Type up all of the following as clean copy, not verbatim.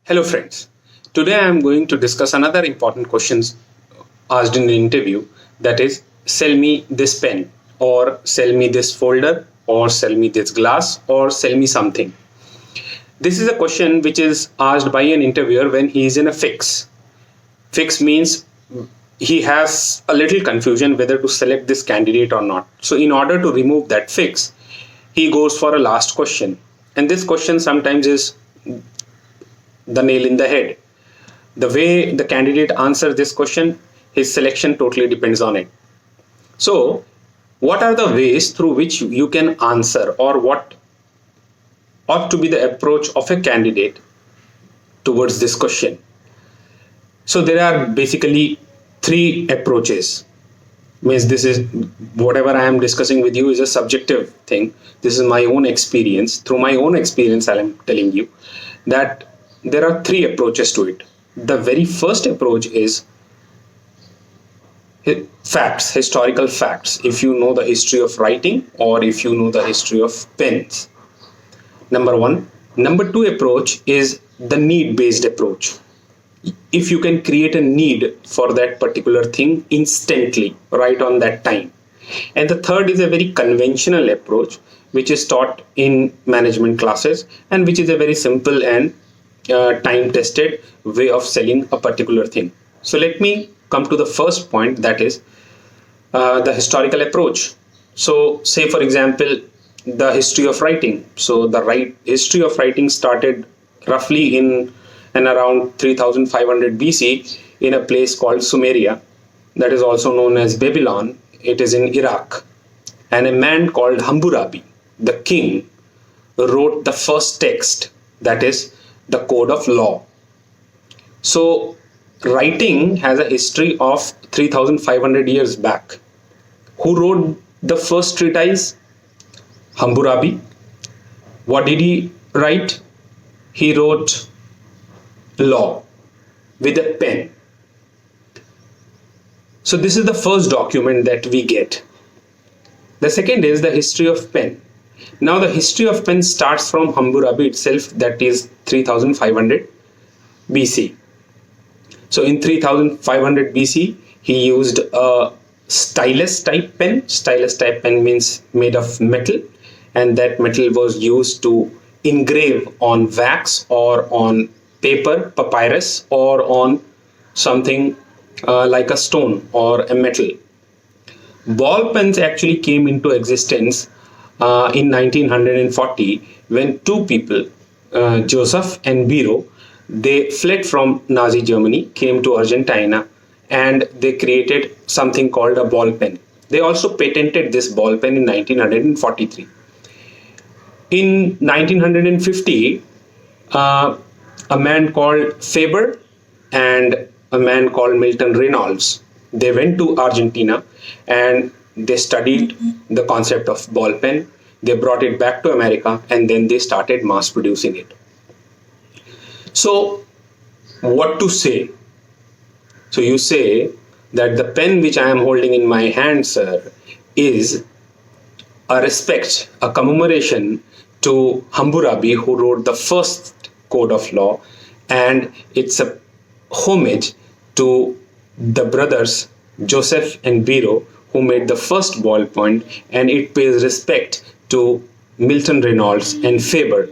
Hello friends. Today I am going to discuss another important questions asked in an interview, that is, sell me this pen, or sell me this folder, or sell me this glass, or sell me something. This is a question which is asked by an interviewer when he is in a fix. Fix means he has a little confusion whether to select this candidate or not. So in order to remove that fix, he goes for a last question. And this question sometimes is the nail in the head. The way the candidate answers this question, his selection totally depends on it. So, what are the ways through which you can answer, or what ought to be the approach of a candidate towards this question? So, there are basically three approaches. Means this is whatever I am discussing with you is a subjective thing. This is my own experience. Through my own experience, I am telling you that there are three approaches to it. The very first approach is facts, historical facts. If you know the history of writing, or if you know the history of pens. Number one. Number two approach is the need based approach. If you can create a need for that particular thing instantly, right on that time. And the third is a very conventional approach, which is taught in management classes, and which is a very simple and time tested way of selling a particular thing. So let me come to the first point, that is the historical approach. So say for example, the history of writing. So the history of writing started roughly in and around 3500 BC in a place called Sumeria, that is also known as Babylon. It is in Iraq. And a man called Hammurabi, the king, wrote the first text, that is the Code of Law. So writing has a history of 3500 years back. Who wrote the first treatise? Hammurabi. What did he write? He wrote law with a pen. So this is the first document that we get. The second is the history of pen. Now the history of pen starts from Hammurabi itself, that is 3500 BC. So in 3500 BC, he used a stylus type pen. Stylus type pen means made of metal, and that metal was used to engrave on wax or on paper, papyrus, or on something like a stone or a metal. Ball pens actually came into existence in 1940 when two people, Joseph and Biro, they fled from Nazi Germany, came to Argentina, and they created something called a ball pen. They also patented this ball pen in 1943. In 1950, a man called Faber and a man called Milton Reynolds, they went to Argentina and they studied the concept of ball pen. They brought it back to America, and then they started mass producing it. So what to say? So you say that the pen which I am holding in my hand, sir, is a respect, a commemoration to Hammurabi, who wrote the first Code of Law, and it's a homage to the brothers Joseph and Biro, who made the first ballpoint, and it pays respect to Milton Reynolds and Faber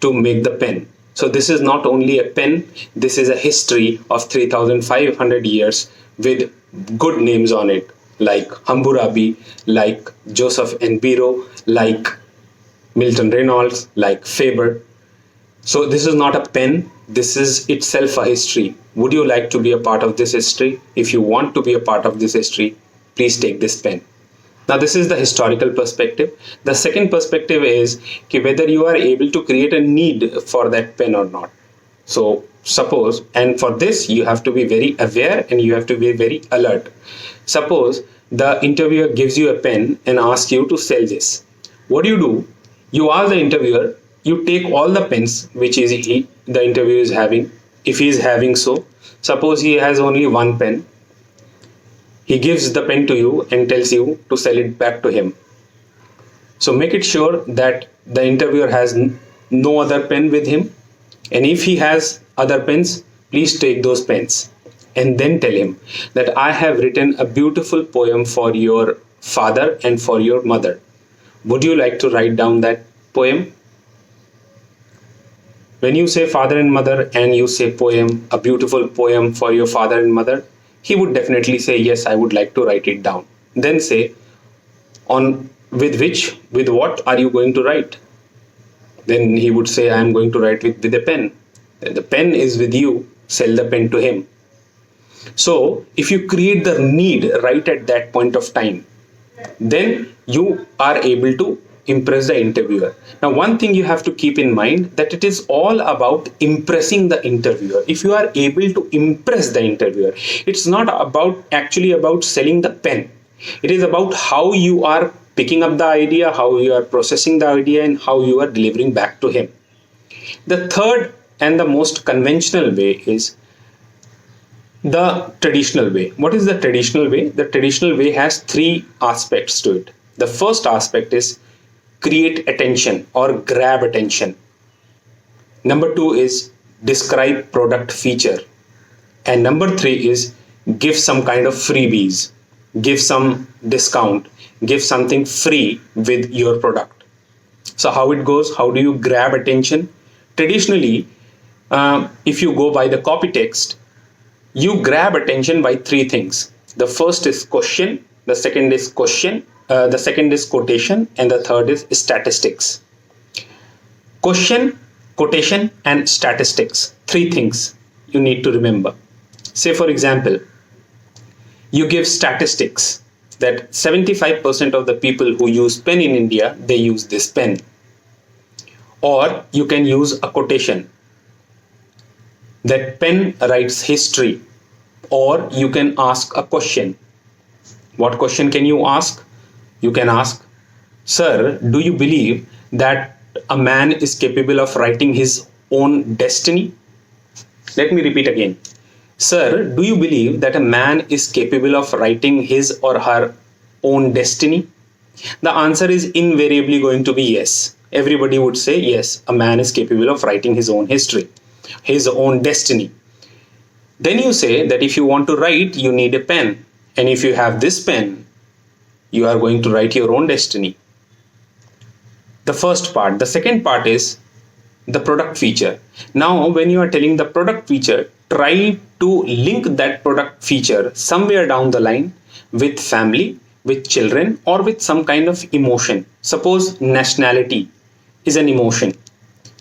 to make the pen. So this is not only a pen, this is a history of 3500 years with good names on it, like Hammurabi, like Joseph and Biro, like Milton Reynolds, like Faber. So this is not a pen, this is itself a history. Would you like to be a part of this history? If you want to be a part of this history, please take this pen. Now this is the historical perspective. The second perspective is whether you are able to create a need for that pen or not. So suppose, and for this you have to be very aware and you have to be very alert. Suppose the interviewer gives you a pen and asks you to sell this. What do? You ask the interviewer, you take all the pens which is the interviewer is having, if he is having so. Suppose he has only one pen. He gives the pen to you and tells you to sell it back to him. So make it sure that the interviewer has no other pen with him, and if he has other pens, please take those pens. And then tell him that I have written a beautiful poem for your father and for your mother. Would you like to write down that poem? When you say father and mother and you say poem, a beautiful poem for your father and mother, he would definitely say, yes, I would like to write it down. Then say, on with what are you going to write? Then he would say, I am going to write with a pen. Then the pen is with you, sell the pen to him. So if you create the need right at that point of time, then you are able to impress the interviewer. Now, one thing you have to keep in mind, that it is all about impressing the interviewer. If you are able to impress the interviewer, it's not actually about selling the pen. It is about how you are picking up the idea, how you are processing the idea, and how you are delivering back to him. The third and the most conventional way is the traditional way. What is the traditional way? The traditional way has three aspects to it. The first aspect is create attention or grab attention. Number two is describe product feature. And number three is give some kind of freebies, give some discount, give something free with your product. So how it goes? How do you grab attention? Traditionally, if you go by the copy text, you grab attention by three things. The first is question, the second is quotation, and the third is statistics. Question, quotation, and statistics. Three things you need to remember. Say, for example, you give statistics that 75% of the people who use pen in India, they use this pen. Or you can use a quotation that pen writes history. Or you can ask a question. What question can you ask? You can ask, sir, do you believe that a man is capable of writing his own destiny? Let me repeat again. Sir, do you believe that a man is capable of writing his or her own destiny? The answer is invariably going to be yes. Everybody would say yes, a man is capable of writing his own history, his own destiny. Then you say that if you want to write, you need a pen. And if you have this pen, you are going to write your own destiny. The first part. The second part is the product feature. Now, when you are telling the product feature, try to link that product feature somewhere down the line with family, with children, or with some kind of emotion. Suppose nationality is an emotion.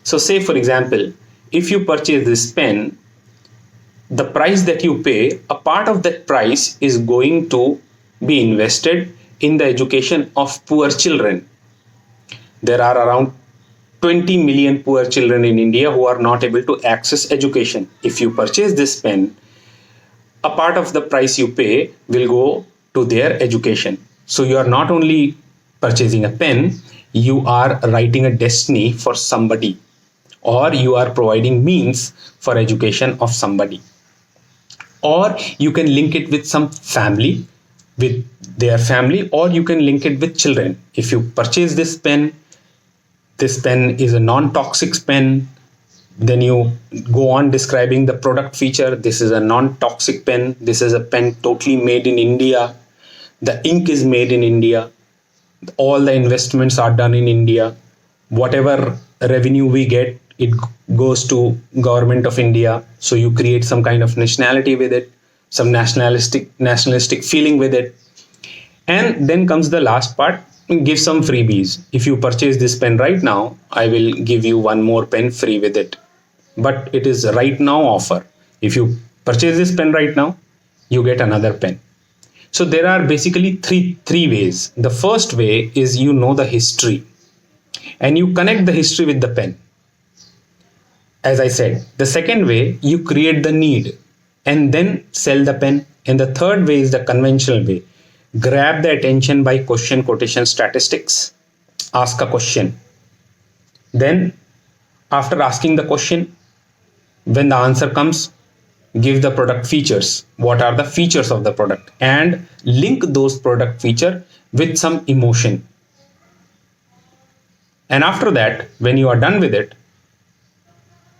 So say, for example, if you purchase this pen, the price that you pay, a part of that price is going to be invested in the education of poor children. There are around 20 million poor children in India who are not able to access education. If you purchase this pen, a part of the price you pay will go to their education. So you are not only purchasing a pen, you are writing a destiny for somebody, or you are providing means for education of somebody. Or you can link it with some family, with their family, or you can link it with children. If you purchase this pen is a non-toxic pen, then you go on describing the product feature. This is a non-toxic pen. This is a pen totally made in India. The ink is made in India. All the investments are done in India. Whatever revenue we get, it goes to government of India. So you create some kind of nationality with it, some nationalistic feeling with it. And then comes the last part, give some freebies. If you purchase this pen right now, I will give you one more pen free with it. But it is right now offer. If you purchase this pen right now, you get another pen. So there are basically three ways. The first way is you know the history and you connect the history with the pen. As I said, the second way, you create the need and then sell the pen. And the third way is the conventional way. Grab the attention by question, quotation, statistics. Ask a question. Then after asking the question, when the answer comes, give the product features. What are the features of the product? And link those product feature with some emotion. And after that, when you are done with it,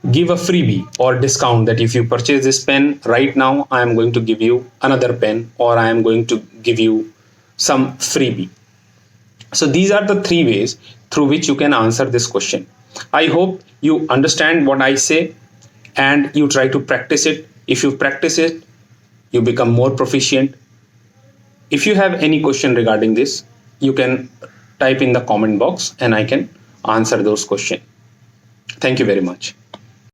give a freebie or discount that if you purchase this pen right now, I am going to give you another pen, or I am going to give you some freebie. So these are the three ways through which you can answer this question. I hope you understand what I say and you try to practice it. If you practice it, you become more proficient. If you have any question regarding this, you can type in the comment box and I can answer those questions. Thank you very much.